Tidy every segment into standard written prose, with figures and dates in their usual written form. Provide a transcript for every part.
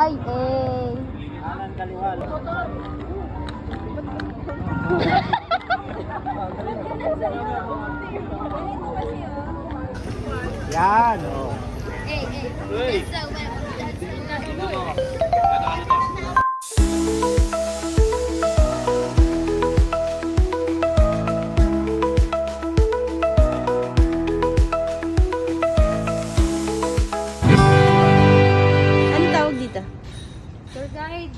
Ay, eh. Kanan kaliwa. Yan, oh. Uy. Anong tawag dito? Tour guide.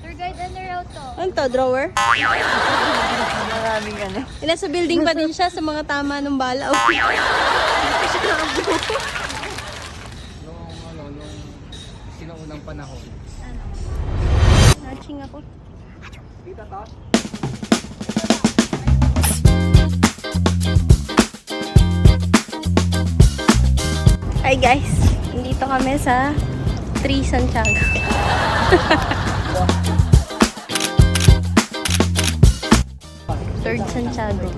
Tour guide ano raw to? Anong to? Drawer? Maraming ano. Nasa building pa din siya sa mga tama ng bala. Nung sinuunang panahon. Matching ako. Dito to? Hi guys, nandito kami sa 3 Santiago. Third Santiago.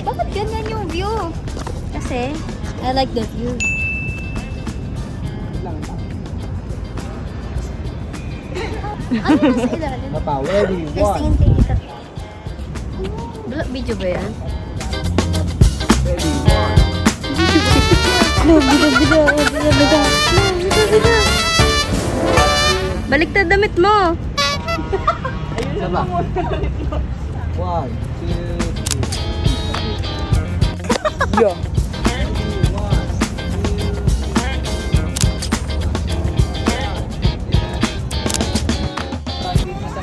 Bakit ganyan yung view? Kasi, I like the view. Lang ta. Ano nasa ilalim? Papa, ready, Guys, tingin kita. Video ba yan? Ready, No, bida. Baliktad damit mo. Isa ba? 1, 2, 3. Yo.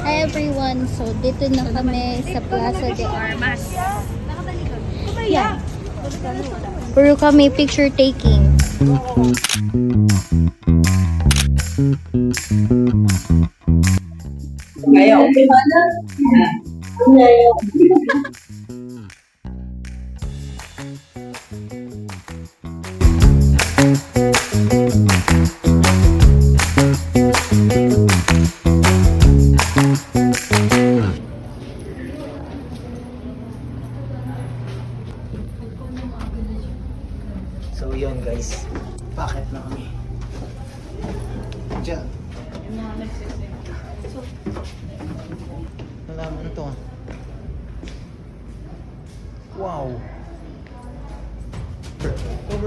Hi everyone, so dito na kami sa Plaza de Armas. Yeah. Puro kami picture taking. So yun guys, bakit na kami? Diyan. Nalaman na to ah. Wow.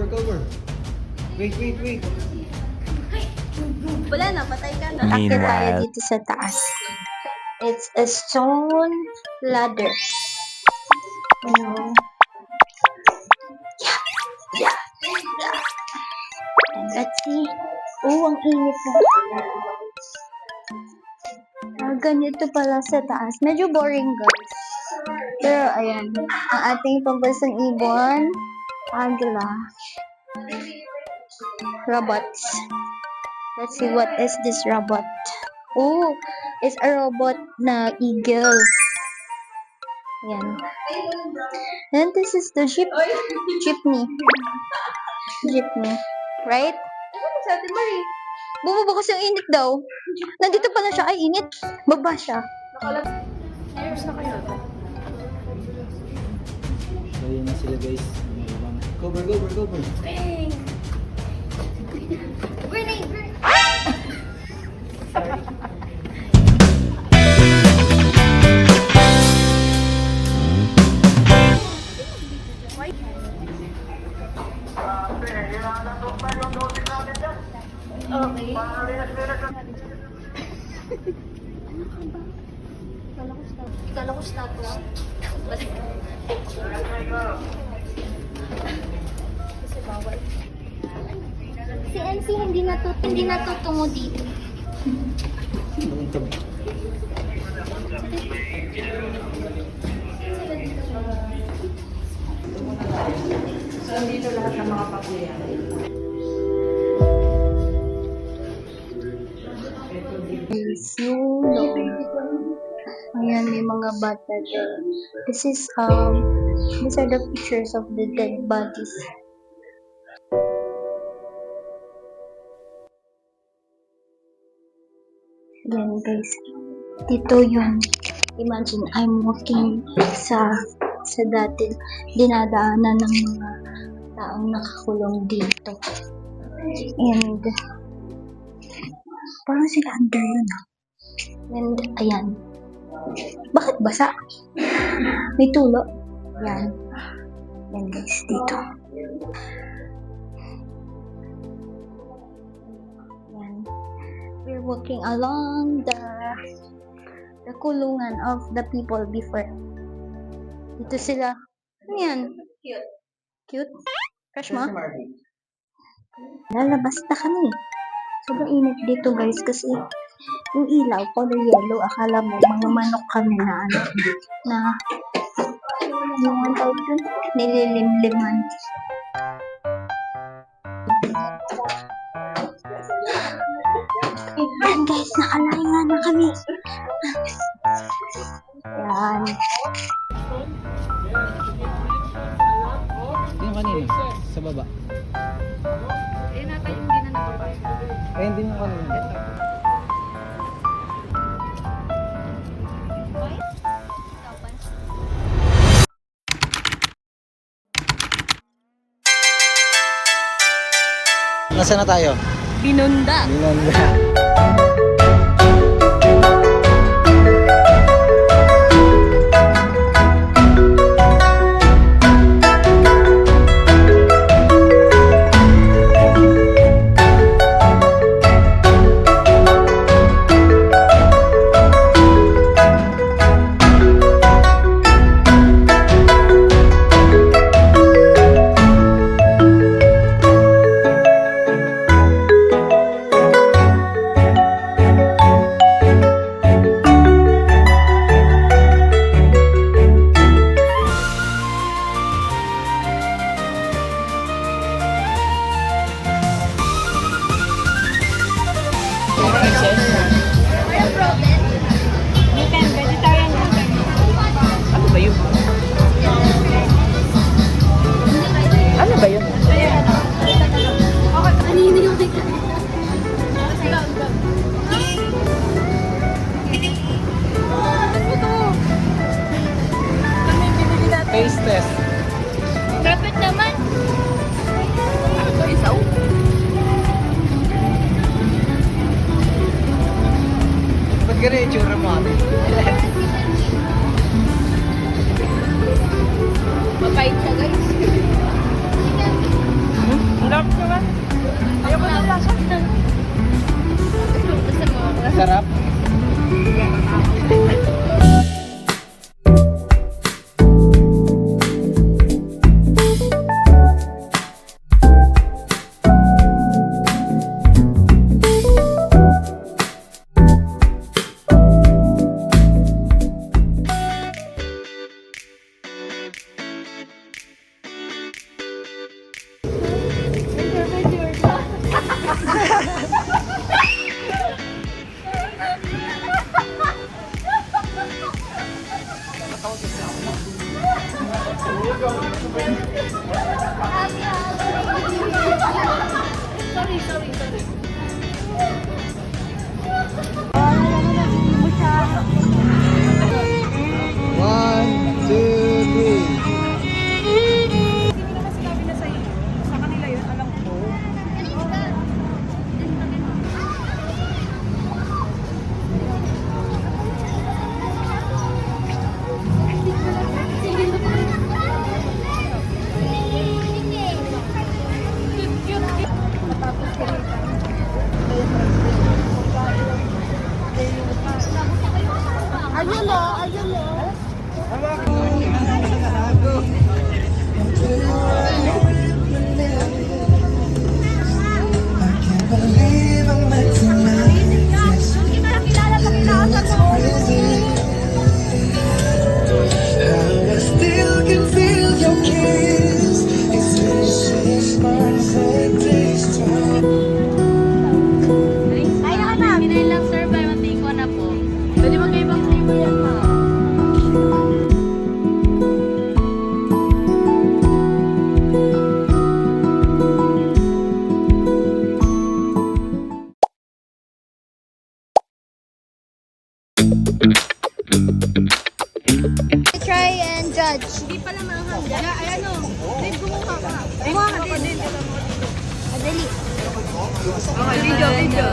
Cover. Wait. Wala na, patay ka na. Akit tayo dito sa taas. It's a stone ladder. Yeah. And let's see. Oh, ang init na. Ganito pala sa taas. Medyo boring, guys. Pero, ayan. Ang ating pambansang ibon, Agila. Robots. Let's see, what is this robot? Oh, it's a robot na eagle. Ayan. And this is the jeepney. Right? Sa atin, Marie. Bumaba kasi ang init daw. Nandito pala siya. Ay, init. Baba siya. So yun na sila guys. Cover. Grenade! Okay. Kala ko status. Kasi bawal. Si NC hindi natutungo dito. So, dito lahat ng mga pakuyan. Ayan, may mga bata there. These are the pictures of the dead bodies. Yan guys, dito yung, imagine I'm walking sa dati dinadaanan ng mga taong nakakulong dito. And Parang sila under yun ah. And, ayan. Bakit basa? May tulo. Yan. Yan guys, dito. Yan. We're walking along the kulungan of the people before. Dito sila. Ano yan? Cute. Cute? Crush mo? Lalabas na kami. Sobrang init dito guys kasi yung ilaw, color yellow, akala mo mga manok kami na ano, na yung ang tawag dun, nililimliman. Ayan guys, nakalaya na kami. Ayan. Yung kanina, sa baba. Eh, nata yung hindi na nababay. Ayun din yung kanina. Nasaan na tayo? Binunda. Binanda. Ano ba yun? Ano ba yun? Kanina yung Taste test. Dapat naman. Ano to, isaw? Ba't ganun yung tsura mo ate? Mapait siya guys. Ang lap naman. Ayaw ko na lasa. Gusto mo? Sarap. One, two, three. Hindi mo naman sinabi na sa kanila yun, alam ko. Pwede mag-ibang flavor yan pa. Try and judge. Hindi pala maanghang. Ay ano? Din kumuha ka. Kumuha ka din. Adali. Okay, video.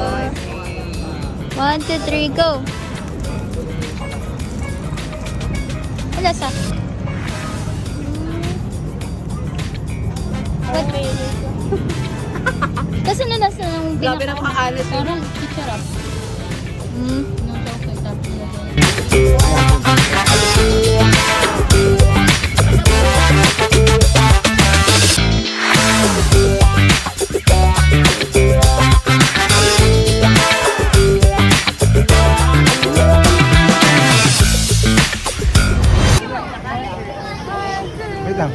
1, 2, 3, go! Wala sa? What? Kasi nalasa ng Grabe na makaalis yun. Parang chicharap. Wait lang.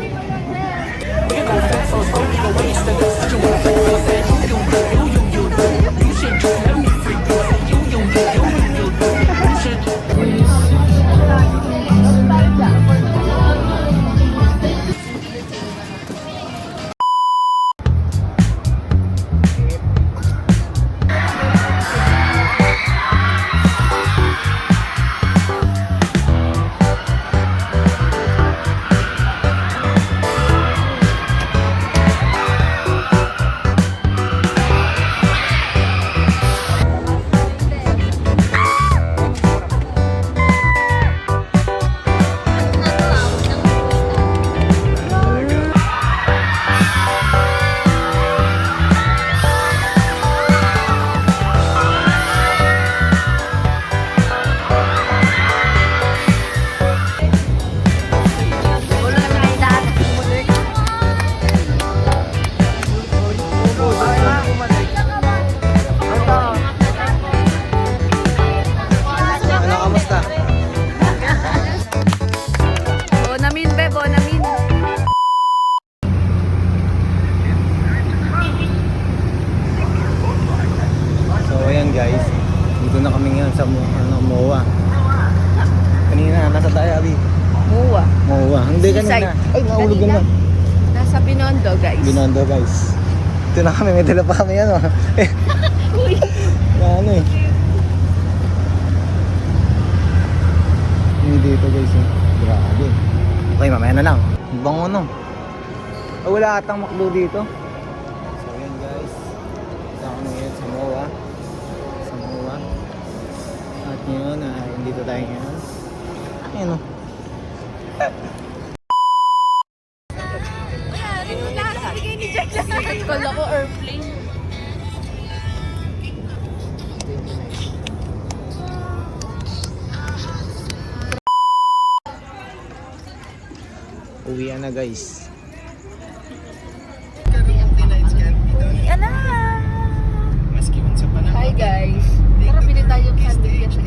Ano, kamusta? Bonamin, be, bonamin. So ayan guys, dito na kami ngayon sa MOA. Kanina, nasa tayo, Abi. Muwa. MOA. Hindi kanina. Ay, mahulog na. Nasa Binondo, guys. Binondo guys. Ito na kami, may dala pa kami ano. Na ano eh. Hindi dito guys eh. Grabe. Okay, mamaya na lang. Ang bango no. Oh, wala atang McDo dito. So ayan guys. Ito kami ngayon sa MOA. Sa MOA. At ngayon, dito tayo ngayon. Ayan o. Kala ko airplane. Uwian na guys. Yan na! Hi guys. Tara, pili tayo ng sandwich.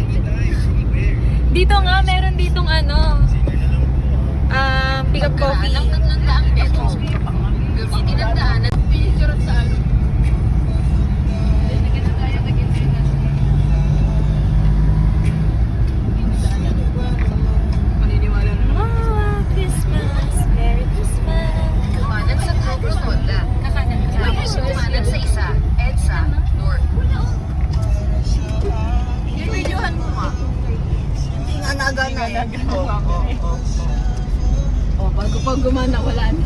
Dito nga, meron ditong ano. Pick up coffee. Picture sa ano. Maniniwala na. Christmas, Merry Christmas. Kumanan sa Club Rotonda. Tapos kumanan sa isa, EDSA, North. Videohan mo nga. Hindi nga nagana eh. Oh, bago pa gumana, wala na.